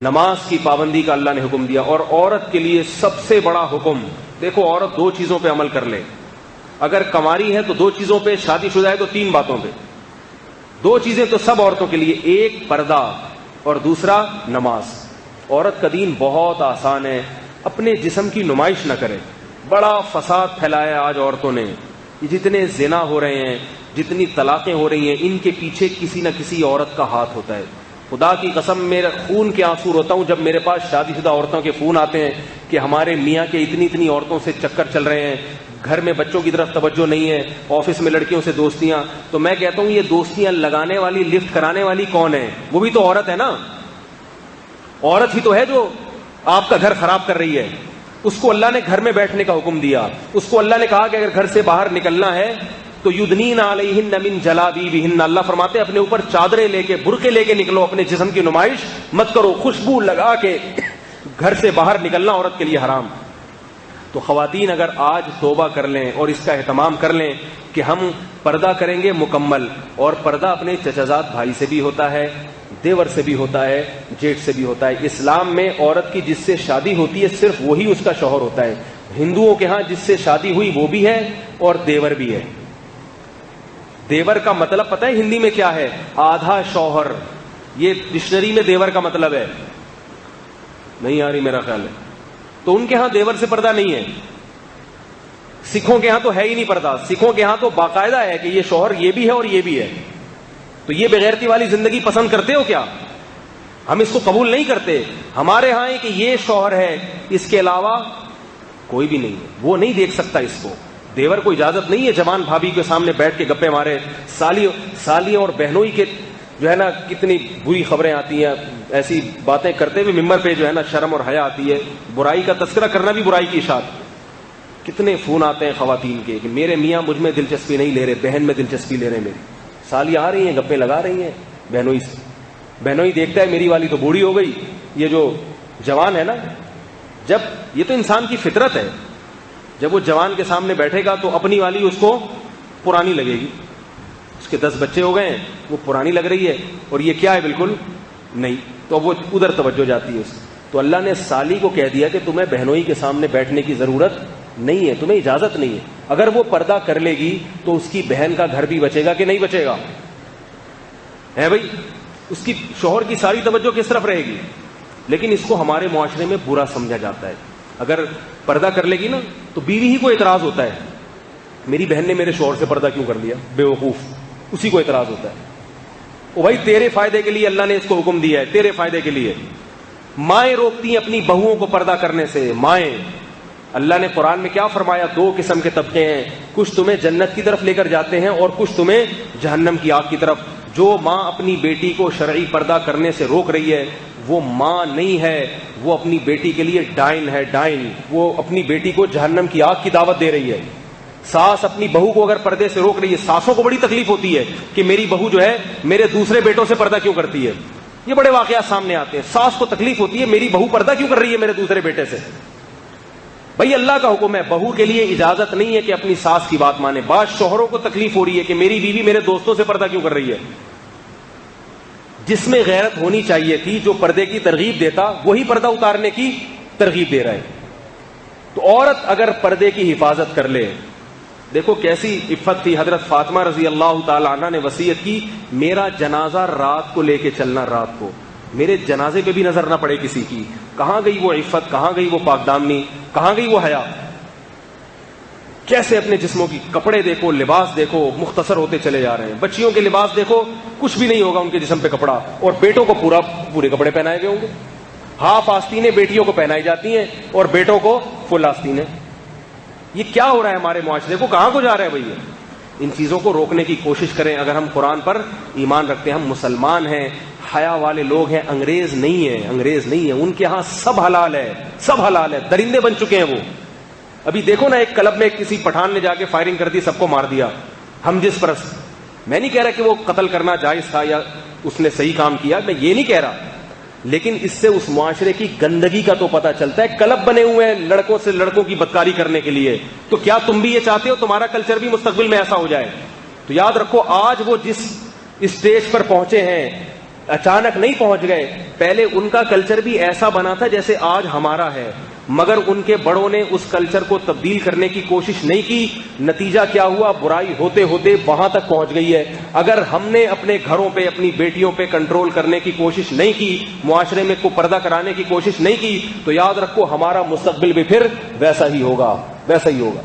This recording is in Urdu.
نماز کی پابندی کا اللہ نے حکم دیا، اور عورت کے لیے سب سے بڑا حکم، دیکھو عورت 2 چیزوں پہ عمل کر لے، اگر کماری ہے تو 2 چیزوں پہ، شادی شدہ ہے تو 3 باتوں پہ. 2 چیزیں تو سب عورتوں کے لیے، ایک پردہ اور دوسرا نماز. عورت کا دین بہت آسان ہے، اپنے جسم کی نمائش نہ کرے. بڑا فساد پھیلایا آج عورتوں نے، جتنے زنا ہو رہے ہیں، جتنی طلاقیں ہو رہی ہیں، ان کے پیچھے کسی نہ کسی عورت کا ہاتھ ہوتا ہے. خدا کی قسم میرا خون کے آنسو روتا ہوں جب میرے پاس شادی شدہ عورتوں کے فون آتے ہیں کہ ہمارے میاں کے اتنی عورتوں سے چکر چل رہے ہیں، گھر میں بچوں کی طرف توجہ نہیں ہے، آفس میں لڑکیوں سے دوستیاں. تو میں کہتا ہوں یہ دوستیاں لگانے والی، لفٹ کرانے والی کون ہے؟ وہ بھی تو عورت ہے نا. عورت ہی تو ہے جو آپ کا گھر خراب کر رہی ہے. اس کو اللہ نے گھر میں بیٹھنے کا حکم دیا. اس کو اللہ نے کہا کہ اگر گھر سے باہر نکلنا ہے تو یدنین علیہن من جلابیبہن، اللہ فرماتے ہیں اپنے اوپر چادریں لے کے، برقعے لے کے نکلو، اپنے جسم کی نمائش مت کرو. خوشبو لگا کے گھر سے باہر نکلنا عورت کے لیے حرام. تو خواتین اگر آج توبہ کر لیں اور اس کا اہتمام کر لیں کہ ہم پردہ کریں گے مکمل، اور پردہ اپنے چچازاد بھائی سے بھی ہوتا ہے، دیور سے بھی ہوتا ہے، جیٹھ سے بھی ہوتا ہے. اسلام میں عورت کی جس سے شادی ہوتی ہے صرف وہی اس کا شوہر ہوتا ہے. ہندوؤں کے ہاں جس سے شادی ہوئی وہ بھی ہے اور دیور بھی ہے. دیور کا مطلب پتہ ہے ہندی میں کیا ہے؟ آدھا شوہر. یہ ڈکشنری میں دیور کا مطلب ہے، نہیں آ رہی میرا خیال ہے. تو ان کے ہاں دیور سے پردہ نہیں ہے. سکھوں کے ہاں تو ہے ہی نہیں پردہ. سکھوں کے ہاں تو باقاعدہ ہے کہ یہ شوہر یہ بھی ہے اور یہ بھی ہے. تو یہ بغیرتی والی زندگی پسند کرتے ہو کیا؟ ہم اس کو قبول نہیں کرتے. ہمارے ہاں ہے کہ یہ شوہر ہے، اس کے علاوہ کوئی بھی نہیں ہے. وہ نہیں دیکھ سکتا اس کو. دیور کو اجازت نہیں ہے جوان بھابھی کے سامنے بیٹھ کے گپے مارے. سالیوں اور بہنوئی کے جو ہے نا کتنی بری خبریں آتی ہیں، ایسی باتیں کرتے ہوئے ممبر پہ جو ہے نا شرم اور حیا آتی ہے. برائی کا تذکرہ کرنا بھی برائی کی اشاعت. کتنے فون آتے ہیں خواتین کے کہ میرے میاں مجھ میں دلچسپی نہیں لے رہے، بہن میں دلچسپی لے رہے ہیں. میری سالی آ رہی ہیں، گپے لگا رہی ہیں بہنوئی سے. بہنوئی دیکھتا ہے میری والی تو بوڑھی ہو گئی، یہ جو جوان ہے نا، جب یہ تو انسان کی فطرت ہے، جب وہ جوان کے سامنے بیٹھے گا تو اپنی والی اس کو پرانی لگے گی. اس کے 10 بچے ہو گئے ہیں، وہ پرانی لگ رہی ہے، اور یہ کیا ہے بالکل نہیں. تو وہ ادھر توجہ جاتی ہے اس. تو اللہ نے سالی کو کہہ دیا کہ تمہیں بہنوئی کے سامنے بیٹھنے کی ضرورت نہیں ہے، تمہیں اجازت نہیں ہے. اگر وہ پردہ کر لے گی تو اس کی بہن کا گھر بھی بچے گا کہ نہیں بچے گا؟ ہے بھائی، اس کی شوہر کی ساری توجہ کس طرف رہے گی؟ لیکن اس کو ہمارے معاشرے میں برا سمجھا جاتا ہے. اگر پردہ کر لے گی نا تو بیوی ہی کو اعتراض ہوتا ہے، میری بہن نے میرے شوہر سے پردہ کیوں کر لیا، بے وقوف. اسی کو اعتراض ہوتا ہے. او بھائی تیرے فائدے کے لیے اللہ نے اس کو حکم دیا ہے، تیرے فائدے کے لیے. مائیں روکتی ہیں اپنی بہوؤں کو پردہ کرنے سے. مائیں، اللہ نے قرآن میں کیا فرمایا؟ 2 قسم کے طبقے ہیں، کچھ تمہیں جنت کی طرف لے کر جاتے ہیں اور کچھ تمہیں جہنم کی آگ کی طرف. جو ماں اپنی بیٹی کو شرعی پردہ کرنے سے روک رہی ہے وہ ماں نہیں ہے، وہ اپنی بیٹی کے لیے ڈائن ہے. ڈائن، وہ اپنی بیٹی کو جہنم کی آگ کی دعوت دے رہی ہے. ساس اپنی بہو کو اگر پردے سے روک رہی ہے، ساسوں کو بڑی تکلیف ہوتی ہے کہ میری بہو جو ہے میرے دوسرے بیٹوں سے پردہ کیوں کرتی ہے. یہ بڑے واقعات سامنے آتے ہیں. ساس کو تکلیف ہوتی ہے میری بہو پردہ کیوں کر رہی ہے میرے دوسرے بیٹے سے. بھائی اللہ کا حکم ہے، بہو کے لیے اجازت نہیں ہے کہ اپنی ساس کی بات مانے. بعض شوہروں کو تکلیف ہو رہی ہے کہ میری بیوی میرے دوستوں سے پردہ کیوں کر رہی ہے. جس میں غیرت ہونی چاہیے تھی، جو پردے کی ترغیب دیتا وہی پردہ اتارنے کی ترغیب دے رہا ہے. تو عورت اگر پردے کی حفاظت کر لے، دیکھو کیسی عفت تھی. حضرت فاطمہ رضی اللہ تعالی عنہ نے وصیت کی، میرا جنازہ رات کو لے کے چلنا، رات کو میرے جنازے پہ بھی نظر نہ پڑے کسی کی. کہاں گئی وہ عفت، کہاں گئی وہ پاکدامنی، کہاں گئی وہ حیا. کیسے اپنے جسموں کی کپڑے دیکھو، لباس دیکھو مختصر ہوتے چلے جا رہے ہیں. بچیوں کے لباس دیکھو، کچھ بھی نہیں ہوگا ان کے جسم پہ کپڑا، اور بیٹوں کو پورے کپڑے پہنائے گئے ہوں گے. ہاف آستینیں بیٹیوں کو پہنائی جاتی ہیں اور بیٹوں کو فل آستینیں. یہ کیا ہو رہا ہے ہمارے معاشرے کو، کہاں کو جا رہا ہے بھائی؟ ان چیزوں کو روکنے کی کوشش کریں. اگر ہم قرآن پر ایمان رکھتے ہیں، ہم مسلمان ہیں، حیا والے لوگ ہیں، انگریز نہیں ہیں. انگریز نہیں ہیں، ان کے ہاں سب حلال ہے، سب حلال ہے. درندے بن چکے ہیں وہ. ابھی دیکھو نا، ایک کلب میں کسی پٹھان نے جا کے فائرنگ کر دی، سب کو مار دیا. ہم جس پرست. میں نہیں کہہ رہا کہ وہ قتل کرنا جائز تھا یا اس نے صحیح کام کیا، میں یہ نہیں کہہ رہا، لیکن اس سے اس معاشرے کی گندگی کا تو پتہ چلتا ہے. کلب بنے ہوئے ہیں لڑکوں سے لڑکوں کی بدکاری کرنے کے لیے. تو کیا تم بھی یہ چاہتے ہو تمہارا کلچر بھی مستقبل میں ایسا ہو جائے؟ تو یاد رکھو، آج وہ جس اسٹیج پر پہنچے ہیں اچانک نہیں پہنچ گئے. پہلے ان کا کلچر بھی ایسا بنا تھا جیسے آج ہمارا ہے, مگر ان کے بڑوں نے اس کلچر کو تبدیل کرنے کی کوشش نہیں کی. نتیجہ کیا ہوا؟ برائی ہوتے ہوتے وہاں تک پہنچ گئی ہے. اگر ہم نے اپنے گھروں پہ, اپنی بیٹیوں پہ کنٹرول کرنے کی کوشش نہیں کی, معاشرے میں کو پردہ کرانے کی کوشش نہیں کی, تو یاد رکھو ہمارا مستقبل بھی پھر ویسا ہی ہوگا, ویسا ہی ہوگا.